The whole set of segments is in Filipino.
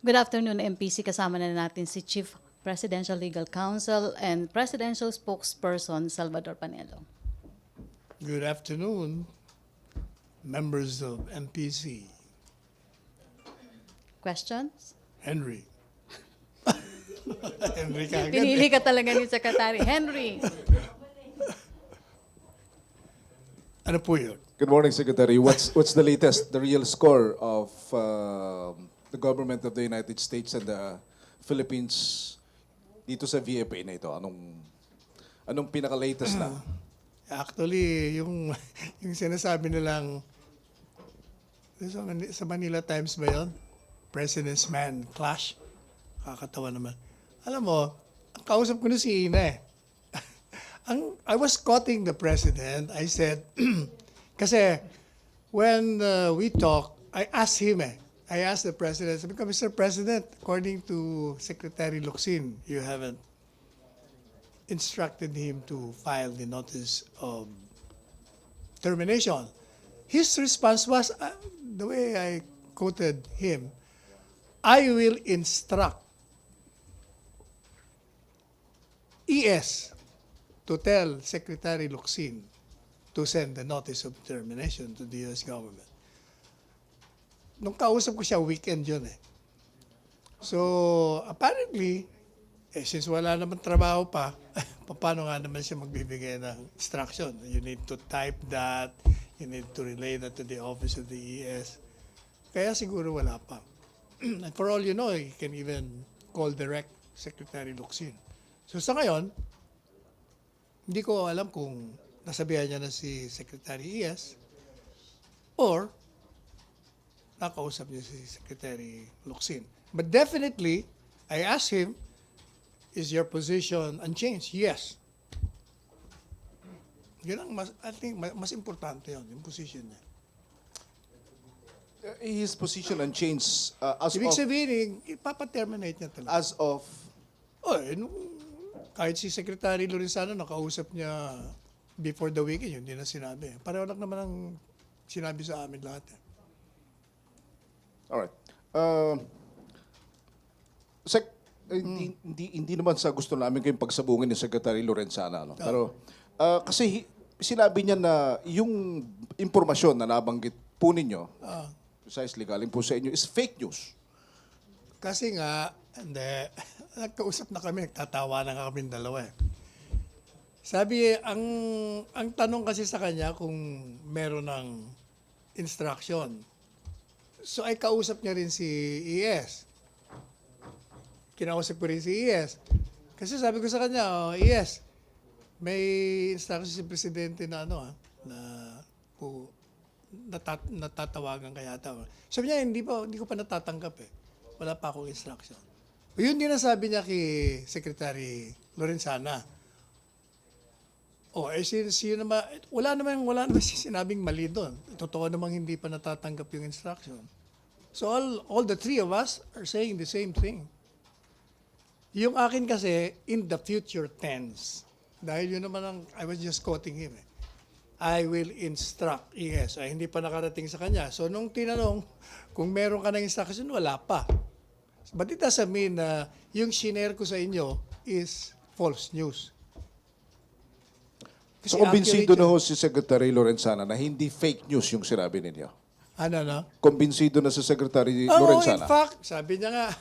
Good afternoon, MPC. Kasama na natin si Chief Presidential Legal Counsel and Presidential Spokesperson Salvador Panelo. Good afternoon, members of MPC. Questions? Henry. Henry kagad. Pinili ka talaga ni Secretary Henry. Ano po yun? Good morning, Secretary. What's the latest, the real score of the government of the United States and the Philippines dito sa VFA na ito? Anong pinaka-latest na? Actually, yung sinasabi nilang sa Manila Times ba yun? President's Man Clash. Kakatawa naman. Alam mo, ang kausap ko na si Ina eh. I was quoting the president. I said, kasi when we talk, I asked him I asked the president, sabi ko, Mr. President, according to Secretary Locsin, you haven't instructed him to file the notice of termination. His response was, the way I quoted him, I will instruct ES to tell Secretary Locsin to send the notice of termination to the U.S. government. Nung kausap ko siya, weekend yun eh. So, apparently, since wala naman trabaho pa, paano nga naman siya magbibigay ng instruction? You need to type that, you need to relay that to the office of the ES. Kaya siguro wala pa. And for all you know, you can even call direct Secretary Locsin. So sa ngayon, hindi ko alam kung nasabihan niya na si Secretary ES or nakausap niya si Secretary Locsin. But definitely, I asked him, is your position unchanged? Yes. Yun ang I think mas importante yun, yung position niya. His position unchanged as Ibig of... sabihin, ipapaterminate niya talaga. As of... Kahit si Secretary Lorenzana, nakausap niya before the weekend, yun din na sinabi. Pareho lang naman ang sinabi sa amin lahat. Alright. Hindi naman sa gusto namin kayong pagsabungin ni Secretary Lorenzana. No? Pero kasi sinabi niya na yung impormasyon na nabanggit po ninyo, precisely galing po sa inyo, is fake news. Kasi nga, nagkausap na kami, nagtatawa na kami dalawa eh. Sabi, ang tanong kasi sa kanya kung meron ng instruction. So ay kausap niya rin si ES. Kinausap ko rin si ES. Kasi sabi ko sa kanya, ES, may instruction si Presidente na natatawagan kaya tao. Sabi niya, hindi ko pa natatanggap eh. Wala pa akong instruction. Yun din ang sabi niya kay Secretary Lorenzana. Wala naman sinabing mali doon. Totoo namang hindi pa natatanggap yung instruction. So all the three of us are saying the same thing. Yung akin kasi, in the future tense. Dahil yun naman I was just quoting him eh. I will instruct. Yes, ay hindi pa nakarating sa kanya. So nung tinanong kung meron ka ng instruction, wala pa. But it doesn't mean na yung shinare ko sa inyo is false news. So kumbinsido na ho si Secretary Lorenzana na hindi fake news yung sinabi ninyo? Ano? Kumbinsido na si Secretary Oo, Lorenzana? in fact, sabi niya nga,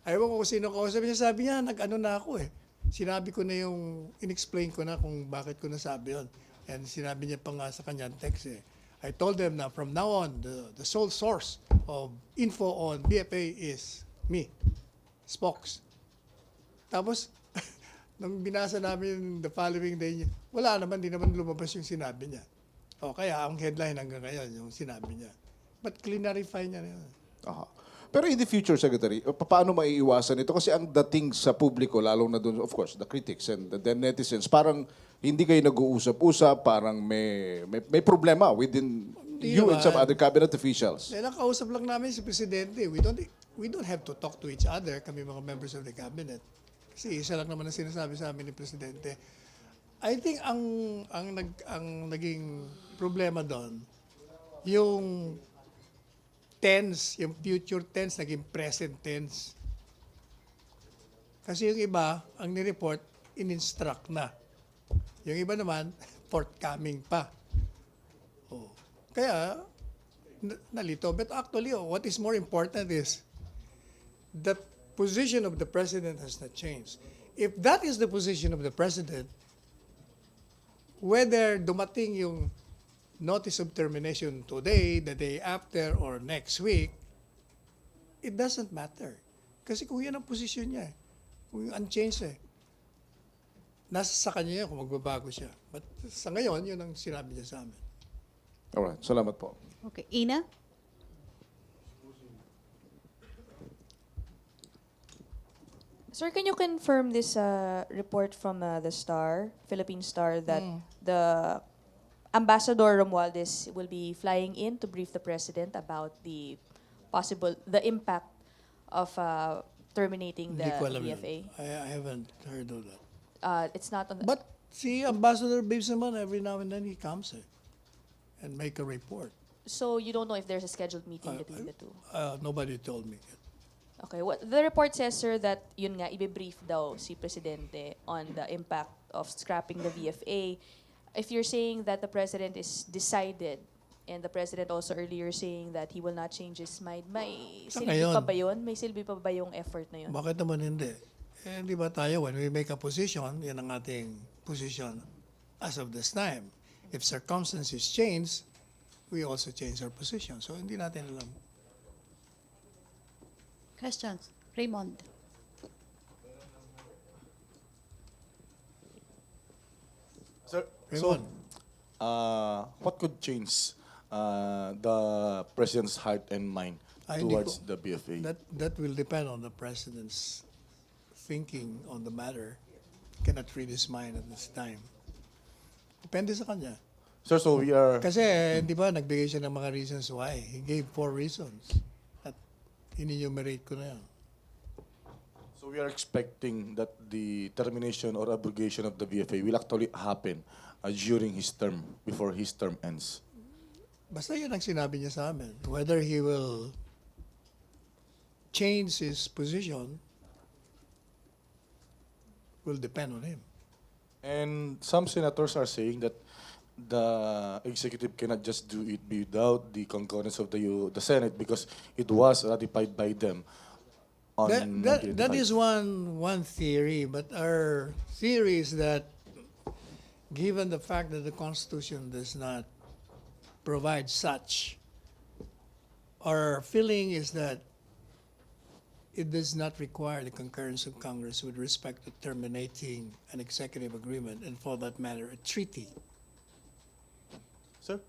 ayaw ko kung sino ko. Sabi niya, nag-ano na ako eh. Sinabi ko na in-explain ko na kung bakit ko nasabi yun. And sinabi niya pa nga sa kanya text eh. I told them na from now on, the sole source of info on BFA is me, Spokes. Tapos, nung binasa namin the following day niya, wala naman, di naman lumabas yung sinabi niya. O kaya, ang headline hanggang ngayon, yung sinabi niya. But clarify niya na yun. Aha. Pero in the future, Secretary, paano maiiwasan ito? Kasi ang dating sa publiko, lalong na doon, of course, the critics and the netizens, parang hindi kayo nag-uusap-usap, parang may problema within you and some other cabinet officials. Dahil nakausap lang namin si Presidente. We don't have to talk to each other, kami mga members of the cabinet. Kasi isa lang naman ang sinasabi sa amin ni Presidente. I think ang naging problema doon, yung tense, yung future tense, naging present tense. Kasi yung iba, ang nireport, in-instruct na. Yung iba naman, forthcoming pa. Oh. Kaya, nalito. But actually, what is more important is the position of the president has not changed. If that is the position of the president, whether dumating yung notice of termination today, the day after, or next week, it doesn't matter. Kasi kung yan ang posisyon niya, kung unchanged nasa sa kanya yan kung magbabago siya. But sa ngayon, yun ang sinabi niya sa amin. Alright, salamat po. Okay, Ina? Sir, can you confirm this report from the Star, Philippine Star, that the Ambassador Romualdez will be flying in to brief the President about the impact of terminating the Hindi ko alam yun. VFA? I haven't heard of that. It's not on the... But si Ambassador Babes naman, every now and then he comes and make a report. So you don't know if there's a scheduled meeting between the two? Nobody told me. Okay, the report says, sir, that yun nga, i-brief daw si Presidente on the impact of scrapping the VFA. If you're saying that the President is decided, and the President also earlier saying that he will not change his mind, may Sa silbi ngayon. pa ba yun? May silbi pa ba yung effort na yun? Bakit naman hindi? Di ba tayo, when we make a position, yan ang ating position as of this time. If circumstances change, we also change our position. So hindi natin alam. Questions? Raymond? Sir, Raymond. what could change the president's heart and mind Ay, hindi towards ko- the BFA? That will depend on the president's thinking on the matter. Cannot read his mind at this time. Depende sa kanya. Sir, so we are... Kasi, di ba, nagbigay siya ng mga reasons why. He gave 4 reasons. At in-enumerate ko na yan. So we are expecting that the termination or abrogation of the VFA will actually happen during his term, before his term ends. Basta yun ang sinabi niya sa amin. Whether he will change his position will depend on him. And some senators are saying that the executive cannot just do it without the concurrence of the Senate because it was ratified by them on That 1985. is one theory, but our theory is that given the fact that the Constitution does not provide such, our feeling is that it does not require the concurrence of Congress with respect to terminating an executive agreement and, for that matter, a treaty. Sir,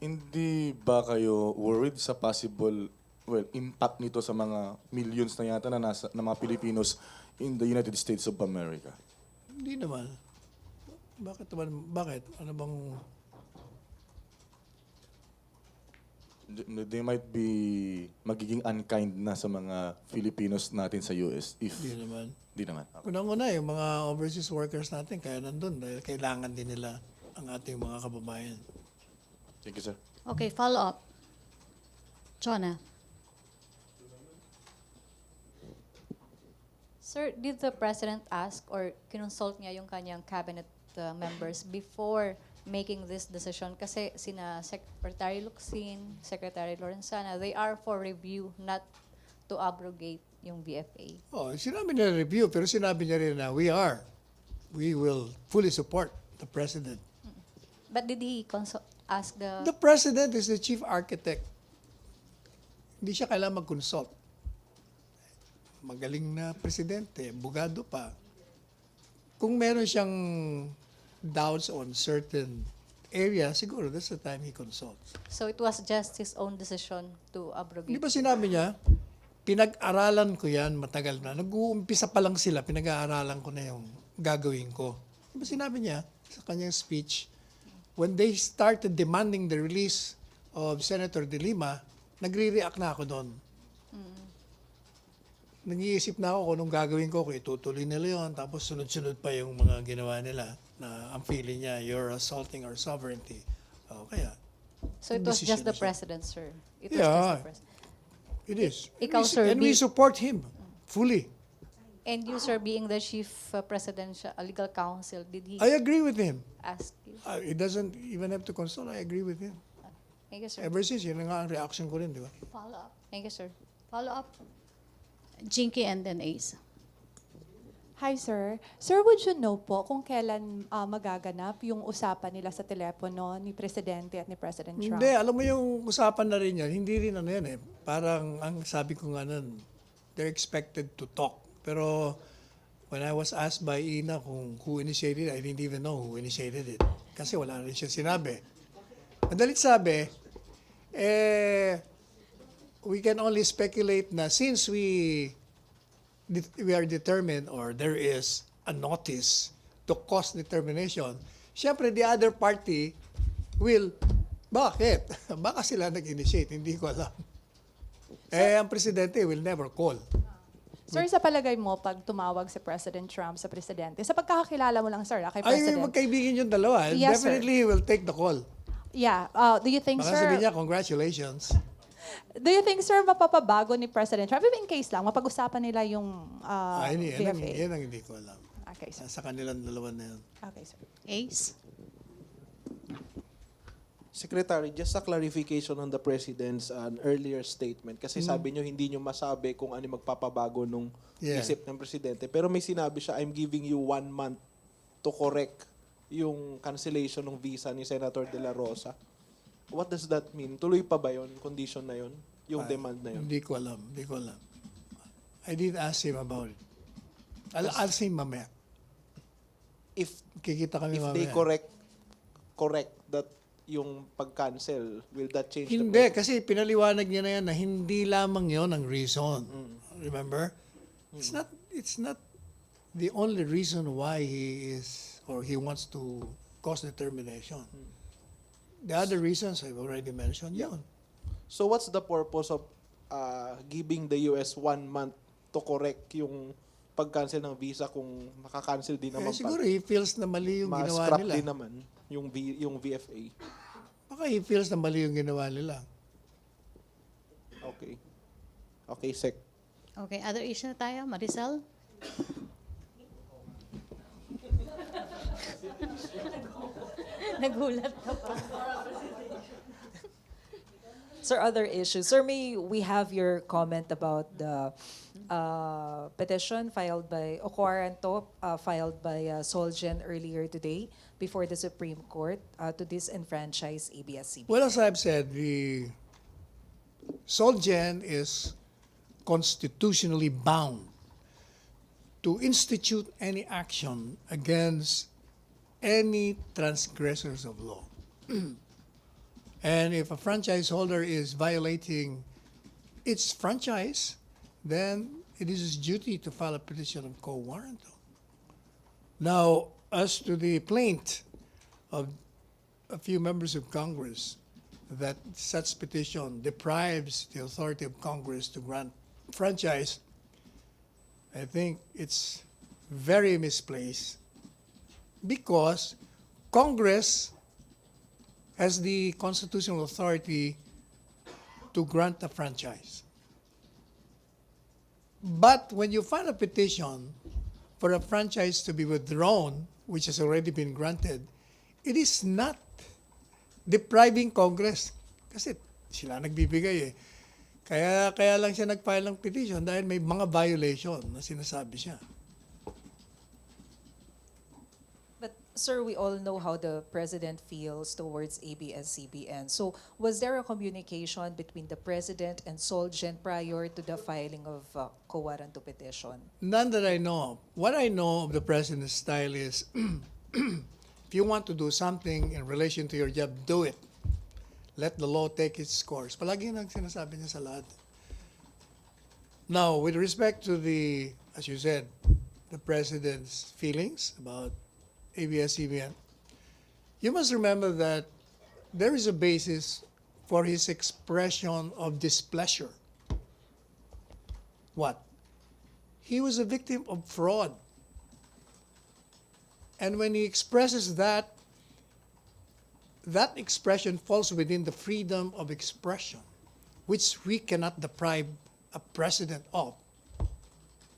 hindi ba kayo worried sa possible impact nito sa mga millions na yata na mga Pilipinos in the United States of America? Hindi naman. Bakit naman? Bakit? Ano bang... They might be magiging unkind na sa mga Filipinos natin sa US if Hindi naman. di naman. Unang-una, yung mga overseas workers natin, kaya nandun dahil kailangan din nila ang ating mga kababayan. Thank you, sir. Okay, follow up. Chona? Sir, did the President ask or kinonsult niya yung kanyang cabinet members before making this decision? Kasi sina Secretary Locsin, Secretary Lorenzana, they are for review, not to abrogate yung VFA. Oh, sinabi niya review, pero sinabi niya rin na we will fully support the President. But did he ask The President is the chief architect. Hindi siya kailangan mag-consult. Magaling na presidente, bugado pa. Kung meron siyang doubts on certain area, siguro that's the time he consults. So it was just his own decision to Di abrogate? ba sinabi niya, pinag-aralan ko yan matagal na. Nag-uumpisa pa lang sila, pinag-aaralan ko na yung gagawin ko. Di ba sinabi niya sa kanyang speech, when they started demanding the release of Senator De Lima, nagre-react na ako doon. Nag-iisip na ako kung anong gagawin ko, kung itutuloy nila yun, tapos sunod-sunod pa yung mga ginawa nila na ang feeling niya, you're assaulting our sovereignty. Kaya, So it was decision just the na siya. President, sir? It was Yeah. just the President. It is. Ikaw, sir, And we be- support him fully. And you, sir, being the chief presidential legal counsel, did he I agree with him. ask you? It doesn't even have to consult. I agree with him. Thank you, sir. Ever since, yun nga ang reaction ko rin, di ba? Follow up. Thank you, sir. Follow up. Jinky and then Ace. Hi, sir. Sir, would you know po kung kailan magaganap yung usapan nila sa telepono ni Presidente at ni President Trump? Hindi, alam mo yung usapan na rin yan, hindi rin ano yan eh. Parang ang sabi ko nga nun, they're expected to talk. Pero when I was asked by Ina kung who initiated it, I didn't even know who initiated it. Kasi wala rin siya sinabi. Madalit sabi, we can only speculate na since we are determined or there is a notice to cause determination, syempre the other party will, bakit? Baka sila nag-initiate, hindi ko alam. Ang presidente will never call. Sir, sa palagay mo, pag tumawag si President Trump sa Presidente, sa pagkakakilala mo lang, sir, kay Ay, President. magkaibigan yung dalawa. Yes, sir. Definitely he will take the call. Yeah. Do you think, Baka sir, sabihin niya, congratulations. mapapabago ni President Trump? Even in case lang, mapag-usapan nila yung VFA. Yan ang hindi ko alam. Okay, sir. Sa kanilang dalawa na yun. Okay, sir. Ace. Secretary, just a clarification on the President's earlier statement. Kasi sabi nyo, hindi nyo masabi kung ano yung magpapabago nung Yeah. isip ng Presidente. Pero may sinabi siya, I'm giving you 1 month to correct yung cancellation ng visa ni Senator De La Rosa. What does that mean? Tuloy pa ba yun? Condition na yun? Yung demand na yun? Hindi ko alam. I did ask him about it. I'll see him mamaya. If Kikita kami if mamaya. they correct that yung pag-cancel, will that change the Hindi, kasi pinaliwanag niya na yan na hindi lamang yon ang reason. Remember? It's not the only reason why he is or he wants to cause determination. The other reasons I've already mentioned, yun. So what's the purpose of giving the US 1 month to correct yung pag-cancel ng visa kung makakancel din naman Siguro he feels na mali yung ginawa ma-scrap nila. din naman yung VFA. Baka he feels na mali yung ginawa nila. Okay. Okay, Sec. Okay, other issue na tayo. Marisol? Nagulat ka pa. Sir, other issues. Sir, may we have your comment about the petition filed by, o quaranto, filed by Solgen earlier today before the Supreme Court to disenfranchise ABS-CBN? Well, as I've said, the Solgen is constitutionally bound to institute any action against any transgressors of law. And if a franchise holder is violating its franchise, then it is his duty to file a petition of quo warranto. Now, as to the plaint of a few members of Congress that such petition deprives the authority of Congress to grant franchise, I think it's very misplaced because Congress has the constitutional authority to grant a franchise. But when you file a petition for a franchise to be withdrawn, which has already been granted, it is not depriving Congress. Kasi sila nagbibigay eh. Kaya lang siya nag-file ng petition dahil may mga violation na sinasabi siya. But sir, we all know how the president feels towards ABS-CBN. So was there a communication between the president and Solgen prior to the filing of quo warranto petition? None that I know of. What I know of the president's style is, if you want to do something in relation to your job, do it. Let the law take its course. Palagi nang sinasabi niya sa lahat. Now, with respect to the, as you said, the president's feelings about ABS-CBN, you must remember that there is a basis for his expression of displeasure. What? He was a victim of fraud. And when he expresses that, that expression falls within the freedom of expression, which we cannot deprive a president of,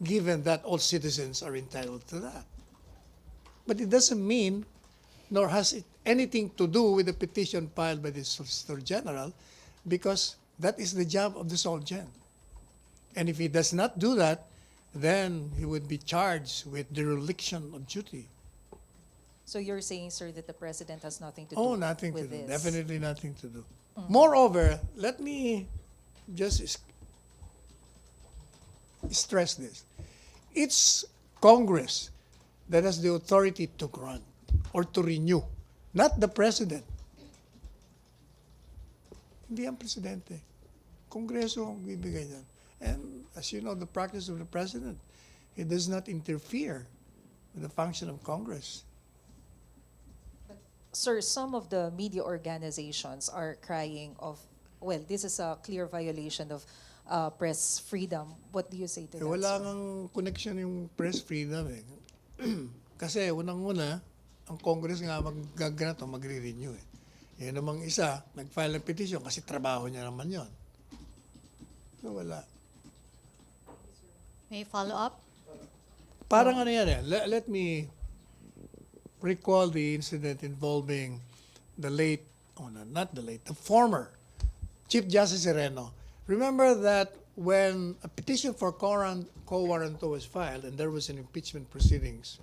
given that all citizens are entitled to that. But it doesn't mean, nor has it anything to do with the petition filed by the Solicitor General, because that is the job of the Solgen. And if he does not do that, then he would be charged with dereliction of duty. So you're saying, sir, that the president has nothing to do Oh, nothing to with do. this? Definitely nothing to do. Moreover, let me just stress this. It's Congress that has the authority to grant or to renew, not the president. Hindi ang presidente. Kongreso ang bibigay yan. And as you know, the practice of the president, it does not interfere with the function of Congress. Sir, some of the media organizations are crying of, well, this is a clear violation of press freedom. What do you say to that, Wala sir? ngang connection yung press freedom eh. Kasi unang-una, ang Congress nga magaganap o magre-renew eh. Yan namang isa, nag-file ng petition kasi trabaho niya naman yon. So wala. May follow up? Parang ano yan eh, let me recall the incident involving the late, the former Chief Justice Sereno. Remember that when a petition for quo warranto was filed and there was an impeachment proceedings,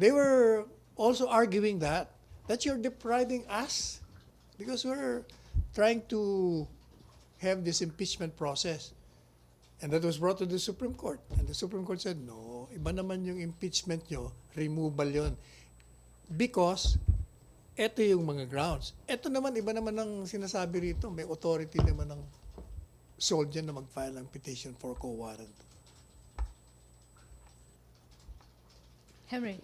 they were also arguing that you're depriving us because we're trying to have this impeachment process. And that was brought to the Supreme Court. And the Supreme Court said, no, iba naman yung impeachment nyo, removal yon. Because, eto yung mga grounds. Eto naman, iba naman ang sinasabi rito. May authority naman ng Soldier na mag-file ng petition for quo warranto. Henry.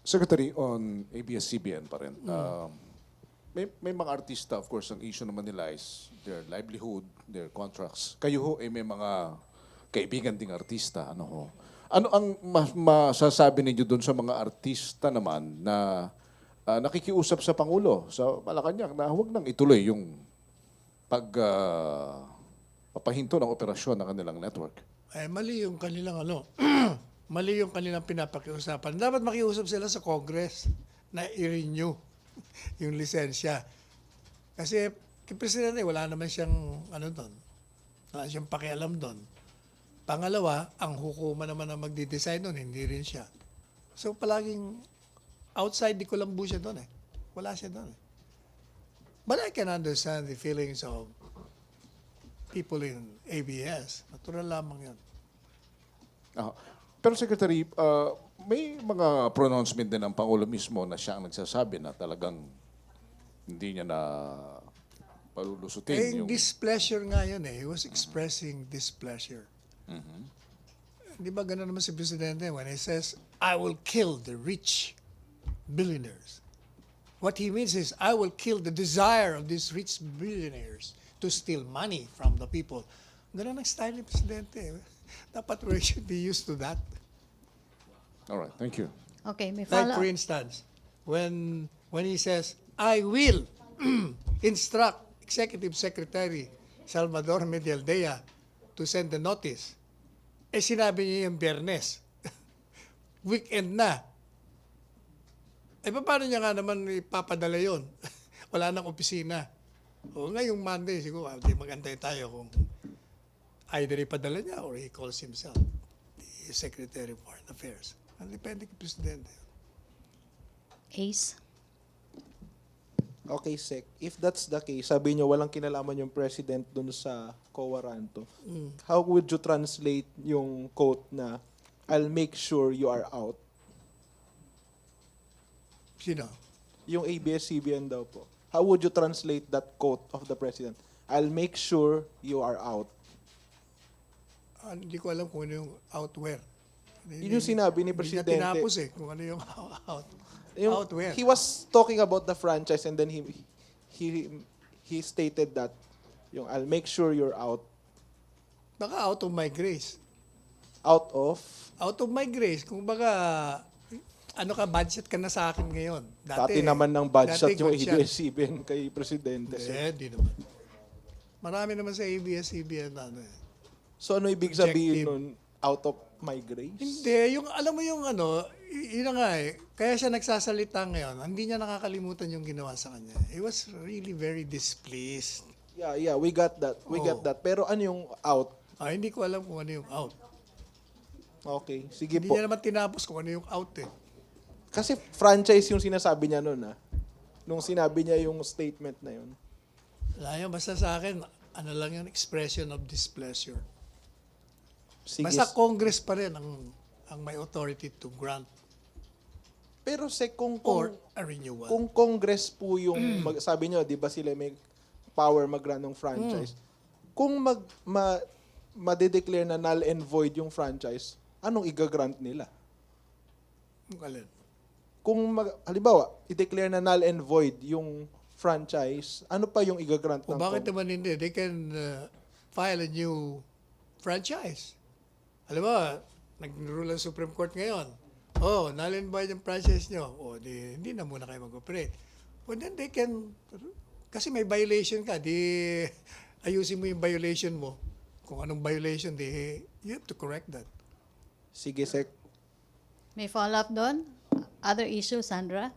Secretary, on ABS-CBN pa rin. May mga artista, of course, ang issue naman nila is their livelihood, their contracts. Kayo ho, may mga kaibigan ding artista. Ano ho? Ano ang masasabi ninyo doon sa mga artista naman na nakikiusap sa Pangulo, sa Malacañang, na huwag nang ituloy yung papahinto ng operasyon ng kanilang network? Mali yung kanilang mali yung kanilang pinapakiusapan. Dapat makiusap sila sa Congress na i-renew yung lisensya. Kasi kay Presidente, wala naman siyang doon. Wala siyang pakialam doon. Pangalawa, ang hukuma naman na magdi-decide doon, hindi rin siya. So palaging outside di Colombo siya doon eh. Wala siya doon eh. But I can understand the feelings of people in ABS. Natural lamang yan. Pero Secretary, may mga pronouncement din ng Pangulo mismo na siya ang nagsasabi na talagang hindi niya na palulusutin yung... Displeasure nga yun eh. He was expressing displeasure. Di ba gano'n naman si Presidente when he says, I will kill the rich billionaires. What he means is, I will kill the desire of these rich billionaires to steal money from the people. Gano'n ang style ni Presidente. Dapat we should be used to that. All right, thank you. Okay, may Like follow for up. instance, when he says, I will instruct Executive Secretary Salvador Medialdea to send the notice. Sinabi niya yung Biyernes. Weekend na. Paano niya nga naman ipapadala yun? Wala nang opisina. O ngayong Monday, siguro, magantay tayo kung either ipadala niya or he calls himself the Secretary of Foreign Affairs. Depende kay Presidente. Ace. Okay, Sec. If that's the case, sabi niyo walang kinalaman yung president dun sa Cowaranto. How would you translate yung quote na, I'll make sure you are out? Sino? Yung ABS-CBN daw po. How would you translate that quote of the president? I'll make sure you are out. Hindi ko alam kung ano yung out where. Yun yung sinabi ni Hindi niya Presidente. tinapos kung ano yung out. Out where? He was talking about the franchise and then he stated that yung I'll make sure you're out. Baka out of my grace. Out of? Out of my grace. Kung baka, budget ka na sa akin ngayon. Dati naman ng budget dati yung good siya. ABS-CBN kay Presidente. Hindi naman. Marami naman sa ABS-CBN na ano eh. So ano ibig sabihin Objective. nun? Out of my grace? Hindi, yung alam mo yung ano, yun na nga eh. Kaya siya nagsasalita ngayon, hindi niya nakakalimutan yung ginawa sa kanya. He was really very displeased. Yeah, we got that. We got Oo. that. Pero ano yung out? Hindi ko alam kung ano yung out. Okay, sige Hindi po. niya naman tinapos kung ano yung out eh. Kasi franchise yung sinasabi niya nun, nung sinabi niya yung statement na yun. Wala yun, basta sa akin, ano lang yung expression of displeasure. Sige. Basta Congress pa rin ang may authority to grant Pero kung or a renewal. kung Congress po yung sabi niyo, 'di ba sila may power mag-grant ng franchise. Kung ma-declare na null and void yung franchise, anong i-grant nila? Alin? Kung halimbawa, i-declare na null and void yung franchise, ano pa yung i-grant O ng bakit naman hindi? They can file a new franchise. Alam mo, nag-rule ang Supreme Court ngayon. Null and void yung franchise nyo. Hindi na muna kayo mag-operate. Then they can, kasi may violation ka, ayusin mo yung violation mo. Kung anong violation, you have to correct that. Sige, Sec. May follow-up doon? Other issue, Sandra?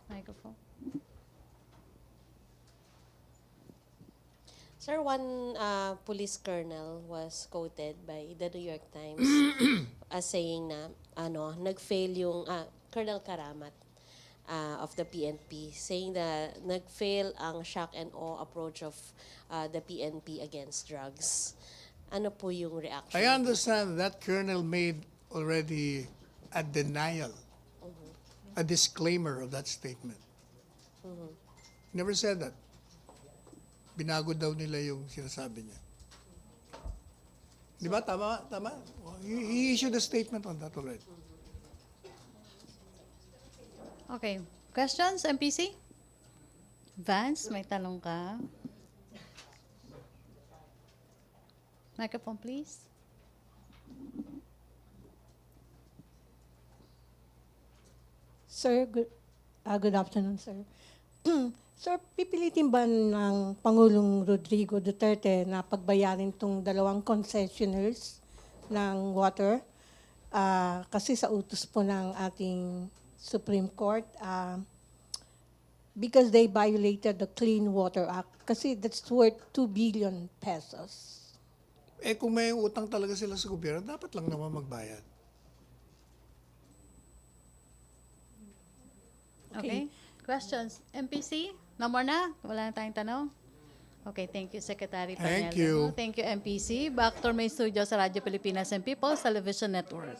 Microphone. Sir, one police colonel was quoted by the New York Times as saying na nag-fail yung Colonel Karamat of the PNP, saying that nag-fail ang shock and awe approach of the PNP against drugs. Ano po yung reaction? I understand that colonel made already a denial, a disclaimer of that statement. Never said that. Binago daw nila yung sinasabi niya. Di ba? Tama? Tama? He issued a statement on that already. Okay. Questions, MPC? Vance, may tanong ka? Microphone, please. Sir, good afternoon, sir. Sir, pipilitin ba ng Pangulong Rodrigo Duterte na pagbayarin itong dalawang concessionaires ng water? Kasi sa utos po ng ating Supreme Court, because they violated the Clean Water Act, kasi that's worth 2 billion pesos. Kung may utang talaga sila sa gobyerno, dapat lang naman magbayad. Okay. Questions? MPC? No more na? Wala na tayong tanong? Okay, thank you, Secretary Panelo. Thank you. Thank you, MPC. Back to my studio sa Radyo Pilipinas and People's Television Network.